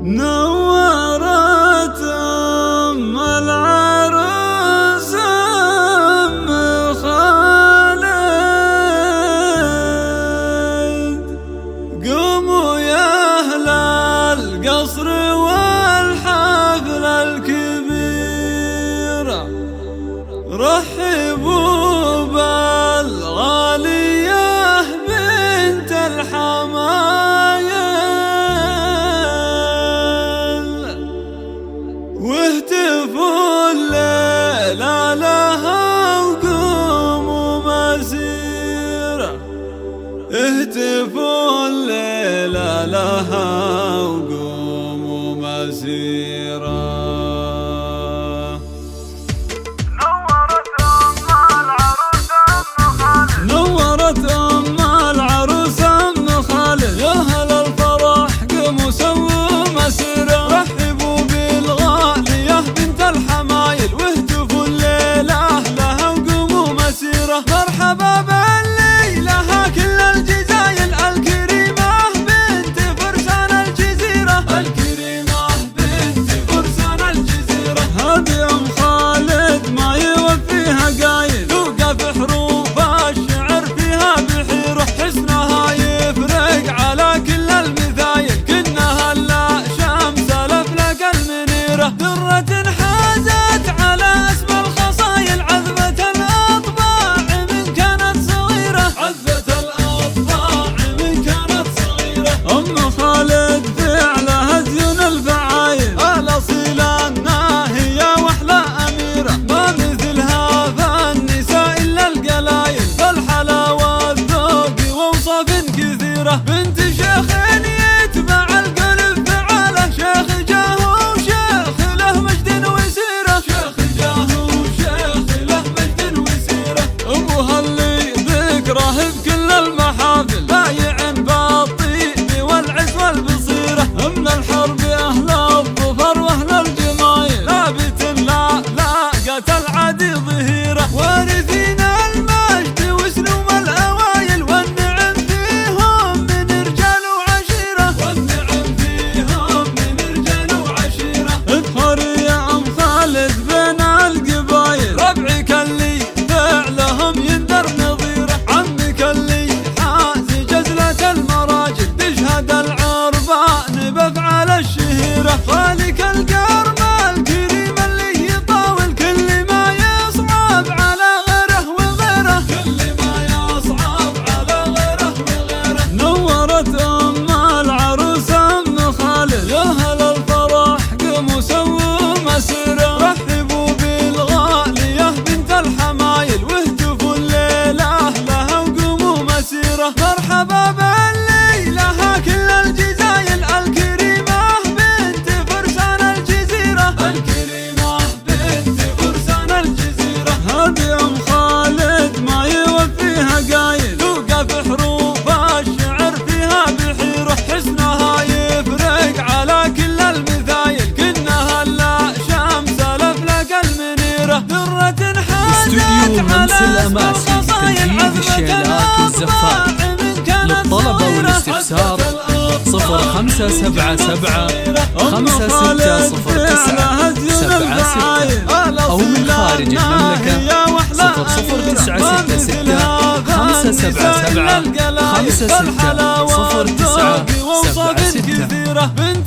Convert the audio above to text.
نورت أم العروس أم خالد. قوموا يا أهل القصر والحفل الكبير، رحبوا بالغالية بنت الحمايل، واهتفوا الليلة لها وقوموا مسيرة. اهتفوا الليلة لها وقوموا مسيرة. نورت أم العروس أم خالد، يا أهل الفرح قوموا سووا مسيرة. رحبوا بالغالية بنت الحمايل، واهتفوا الليلة لها وقوموا مسيرة. مرحبا باللي لها كل الجزايل، الكريمة بنت فرسان الجزيرة، الكريمة بنت فرسان الجزيرة. هذه أم خالد ما يوفيها قايل، توقف حروف الشعر فيها بحيرة. حسنها يفرق على كل المثايل، كنها لا شمس الأفلاك المنيرة. درة حازت على اسم الخصايل، عذبة الأطباع من كانت صغيرة، عذبة الأطباع من كانت صغيرة. أم خالد فعلها زين الفعايل، الأصيلة الناهية وأحلى أميرة. ما مثلها فالنساء إلا القلايل، فالحلاوة الذوق ووصف كثيرة. بنت شيخ يتبع القلب فعاله، شيخ جاهو شيخ له مجد وسيرة، شيخ جاهو شيخ له مجد وسيرة. أبوها اللي ذكره بكل المحافل، بايع بالطيب والعز والبصيرة. من الحرب أهل الظفر وأهل الجمايل، ثابت لا لاقت العادي ظهيرة. وارثين المجد وسلوم الأوايل، والنعم فيهم من رجال وعشيرة، والنعم فيهم من رجال وعشيرة. اظهري يا أم خالد بين القبايل، ربعك اللي فعلهم يندر نظيره. عمك اللي حاز جزلة المراجل، تشهد العربان بأفعال الشهيرة. خالك القرم الكريم اللي يطاول كل ما يصعب على غيره وغيره، كل ما يصعب على غيره وغيره. نورت أم العروس أم خالد، يا أهل الفرح قوموا سووا مسيرة. رحبوا بالغالية بنت الحمايل، واهتفوا الليلة لها وقوموا مسيرة. مرحبا باللي لها كل الجزايل، الكريمة بنت فرسان الجزيرة، الكريمة بنت فرسان الجزيرة. هذه أم خالد ما يوفيها قايل، توقف حروف الشعر فيها بحيرة. حسنها يفرق على كل المثايل، كنها لا شمس الأفلاك المنيرة. درة حازت على اسم الخصايل، الشيلات والزفات. للطلبة والاستفسار 0577 560976 أو من خارج المملكة 0096 577 560976.